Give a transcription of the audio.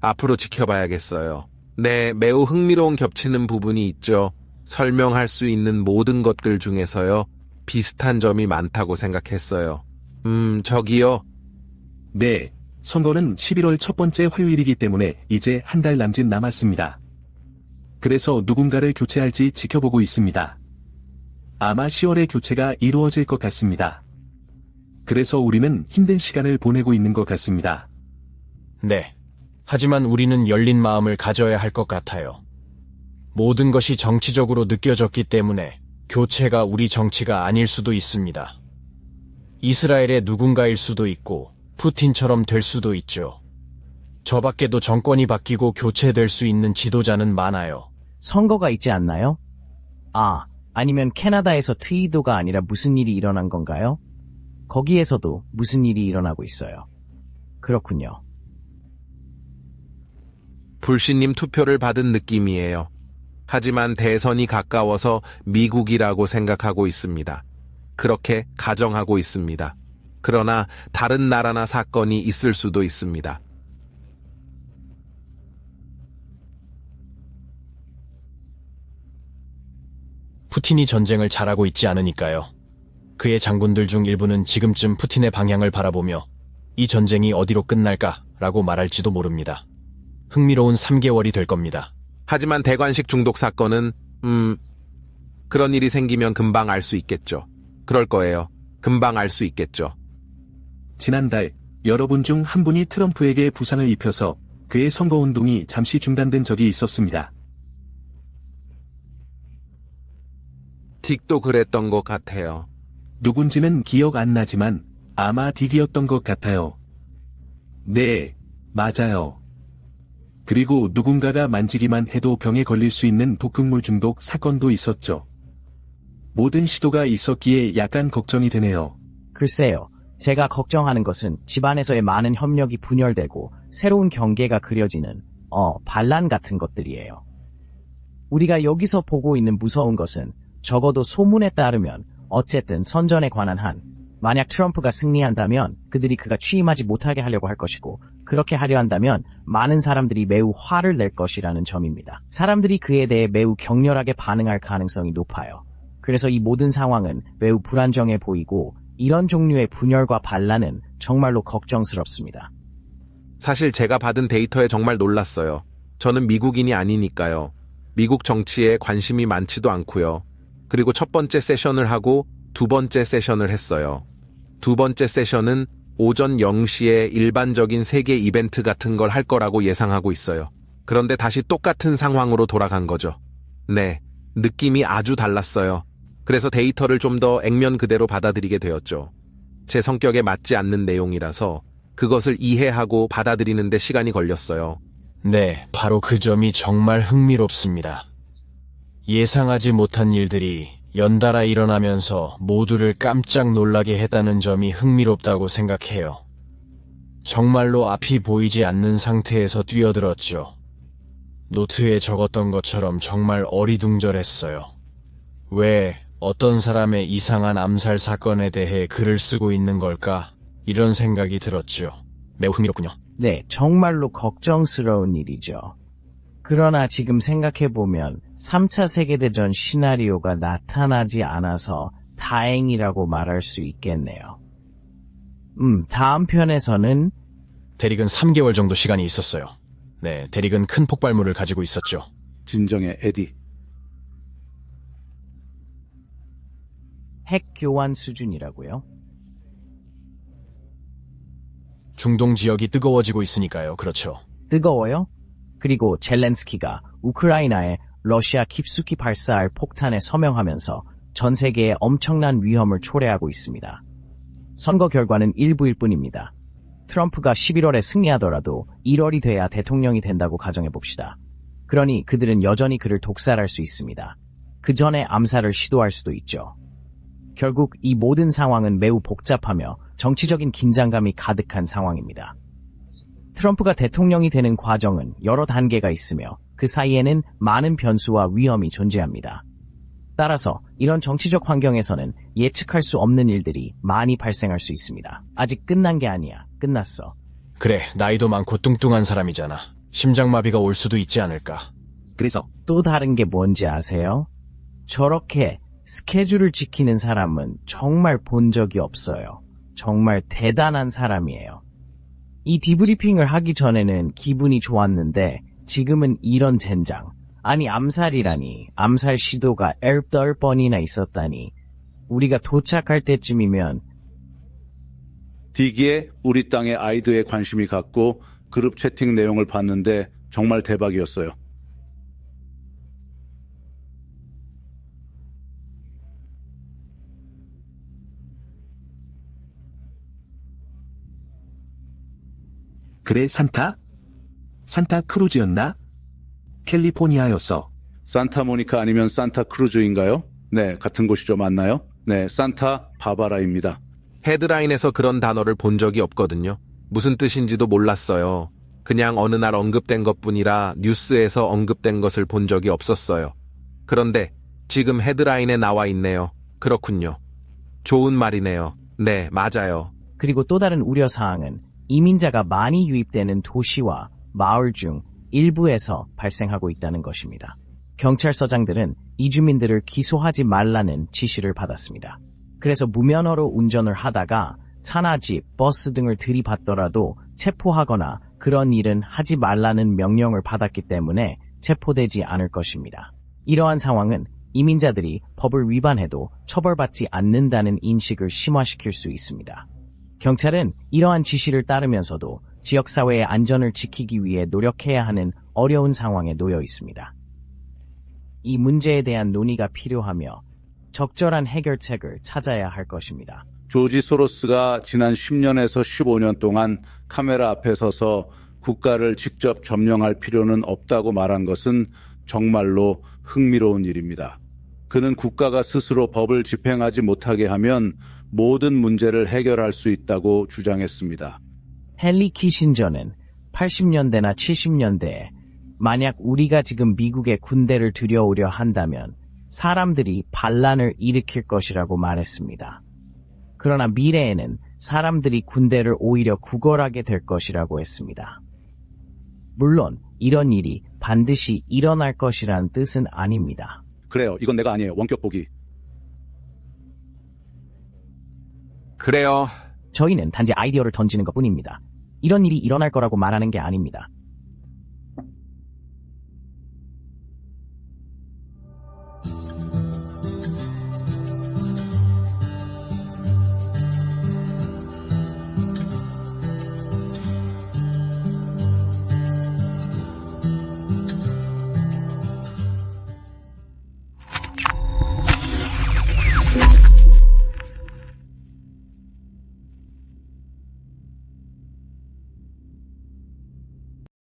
앞으로 지켜봐야겠어요. 네, 매우 흥미로운 겹치는 부분이 있죠. 설명할 수 있는 모든 것들 중에서요. 비슷한 점이 많다고 생각했어요. 저기요. 네, 선거는 11월 첫 번째 화요일이기 때문에 이제 한 달 남짓 남았습니다. 그래서 누군가를 교체할지 지켜보고 있습니다. 아마 10월에 교체가 이루어질 것 같습니다. 그래서 우리는 힘든 시간을 보내고 있는 것 같습니다. 네. 하지만 우리는 열린 마음을 가져야 할 것 같아요. 모든 것이 정치적으로 느껴졌기 때문에 교체가 우리 정치가 아닐 수도 있습니다. 이스라엘의 누군가일 수도 있고 푸틴처럼 될 수도 있죠. 저 밖에도 정권이 바뀌고 교체될 수 있는 지도자는 많아요. 선거가 있지 않나요? 아니면 캐나다에서 트위도가 아니라 무슨 일이 일어난 건가요? 거기에서도 무슨 일이 일어나고 있어요. 그렇군요. 불신님 투표를 받은 느낌이에요. 하지만 대선이 가까워서 미국이라고 생각하고 있습니다. 그렇게 가정하고 있습니다. 그러나 다른 나라나 사건이 있을 수도 있습니다. 푸틴이 전쟁을 잘하고 있지 않으니까요. 그의 장군들 중 일부는 지금쯤 푸틴의 방향을 바라보며 이 전쟁이 어디로 끝날까라고 말할지도 모릅니다. 흥미로운 3개월이 될 겁니다. 하지만 대관식 중독 사건은 그런 일이 생기면 금방 알 수 있겠죠. 그럴 거예요. 금방 알 수 있겠죠. 지난달 여러분 중 한 분이 트럼프에게 부상을 입혀서 그의 선거운동이 잠시 중단된 적이 있었습니다. 딕도 그랬던 것 같아요. 누군지는 기억 안 나지만 아마 딕이었던 것 같아요. 네, 맞아요. 그리고 누군가가 만지기만 해도 병에 걸릴 수 있는 독극물 중독 사건도 있었죠. 모든 시도가 있었기에 약간 걱정이 되네요. 글쎄요. 제가 걱정하는 것은 집안에서의 많은 협력이 분열되고 새로운 경계가 그려지는 반란 같은 것들이에요. 우리가 여기서 보고 있는 무서운 것은 적어도 소문에 따르면 어쨌든 선전에 관한 만약 트럼프가 승리한다면 그들이 그가 취임하지 못하게 하려고 할 것이고 그렇게 하려 한다면 많은 사람들이 매우 화를 낼 것이라는 점입니다. 사람들이 그에 대해 매우 격렬하게 반응할 가능성이 높아요. 그래서 이 모든 상황은 매우 불안정해 보이고 이런 종류의 분열과 반란은 정말로 걱정스럽습니다. 사실 제가 받은 데이터에 정말 놀랐어요. 저는 미국인이 아니니까요. 미국 정치에 관심이 많지도 않고요. 그리고 첫 번째 세션을 하고 두 번째 세션을 했어요. 두 번째 세션은 오전 0시에 일반적인 세계 이벤트 같은 걸 할 거라고 예상하고 있어요. 그런데 다시 똑같은 상황으로 돌아간 거죠. 네, 느낌이 아주 달랐어요. 그래서 데이터를 좀 더 액면 그대로 받아들이게 되었죠. 제 성격에 맞지 않는 내용이라서 그것을 이해하고 받아들이는 데 시간이 걸렸어요. 네, 바로 그 점이 정말 흥미롭습니다. 예상하지 못한 일들이 연달아 일어나면서 모두를 깜짝 놀라게 했다는 점이 흥미롭다고 생각해요. 정말로 앞이 보이지 않는 상태에서 뛰어들었죠. 노트에 적었던 것처럼 정말 어리둥절했어요. 왜 어떤 사람의 이상한 암살 사건에 대해 글을 쓰고 있는 걸까? 이런 생각이 들었죠. 매우 흥미롭군요. 네, 정말로 걱정스러운 일이죠. 그러나 지금 생각해보면 3차 세계대전 시나리오가 나타나지 않아서 다행이라고 말할 수 있겠네요. 다음 편에서는 대릭은 3개월 정도 시간이 있었어요. 네, 대릭은 큰 폭발물을 가지고 있었죠. 진정해, 에디. 핵 교환 수준이라고요? 중동 지역이 뜨거워지고 있으니까요. 그렇죠. 뜨거워요? 그리고 젤렌스키가 우크라이나에 러시아 깊숙이 발사할 폭탄에 서명하면서 전 세계에 엄청난 위험을 초래하고 있습니다. 선거 결과는 일부일 뿐입니다. 트럼프가 11월에 승리하더라도 1월이 돼야 대통령이 된다고 가정해봅시다. 그러니 그들은 여전히 그를 독살할 수 있습니다. 그 전에 암살을 시도할 수도 있죠. 결국 이 모든 상황은 매우 복잡하며 정치적인 긴장감이 가득한 상황입니다. 트럼프가 대통령이 되는 과정은 여러 단계가 있으며 그 사이에는 많은 변수와 위험이 존재합니다. 따라서 이런 정치적 환경에서는 예측할 수 없는 일들이 많이 발생할 수 있습니다. 아직 끝난 게 아니야. 끝났어. 그래, 나이도 많고 뚱뚱한 사람이잖아. 심장마비가 올 수도 있지 않을까. 그래서 또 다른 게 뭔지 아세요? 저렇게 스케줄을 지키는 사람은 정말 본 적이 없어요. 정말 대단한 사람이에요. 이 디브리핑을 하기 전에는 기분이 좋았는데 지금은 이런 젠장. 아니 암살이라니. 암살 시도가 10번이나 있었다니. 우리가 도착할 때쯤이면 디기에 우리 땅의 아이드에 관심이 갔고 그룹 채팅 내용을 봤는데 정말 대박이었어요. 그래 산타? 산타 크루즈였나? 캘리포니아였어. 산타모니카 아니면 산타크루즈인가요? 네, 같은 곳이죠. 맞나요? 네, 산타 바바라입니다. 헤드라인에서 그런 단어를 본 적이 없거든요. 무슨 뜻인지도 몰랐어요. 그냥 어느 날 언급된 것뿐이라 뉴스에서 언급된 것을 본 적이 없었어요. 그런데 지금 헤드라인에 나와 있네요. 그렇군요. 좋은 말이네요. 네, 맞아요. 그리고 또 다른 우려사항은 이민자가 많이 유입되는 도시와 마을 중 일부에서 발생하고 있다는 것입니다. 경찰서장들은 이주민들을 기소하지 말라는 지시를 받았습니다. 그래서 무면허로 운전을 하다가 차나 집, 버스 등을 들이받더라도 체포하거나 그런 일은 하지 말라는 명령을 받았기 때문에 체포되지 않을 것입니다. 이러한 상황은 이민자들이 법을 위반해도 처벌받지 않는다는 인식을 심화시킬 수 있습니다. 경찰은 이러한 지시를 따르면서도 지역사회의 안전을 지키기 위해 노력해야 하는 어려운 상황에 놓여 있습니다. 이 문제에 대한 논의가 필요하며 적절한 해결책을 찾아야 할 것입니다. 조지 소로스가 지난 10년에서 15년 동안 카메라 앞에 서서 국가를 직접 점령할 필요는 없다고 말한 것은 정말로 흥미로운 일입니다. 그는 국가가 스스로 법을 집행하지 못하게 하면 모든 문제를 해결할 수 있다고 주장했습니다. 헨리 키신저는 80년대나 70년대에 만약 우리가 지금 미국의 군대를 들여오려 한다면 사람들이 반란을 일으킬 것이라고 말했습니다. 그러나 미래에는 사람들이 군대를 오히려 구걸하게 될 것이라고 했습니다. 물론 이런 일이 반드시 일어날 것이란 뜻은 아닙니다. 그래요. 이건 내가 아니에요. 원격 보기. 그래요. 저희는 단지 아이디어를 던지는 것뿐입니다. 이런 일이 일어날 거라고 말하는 게 아닙니다.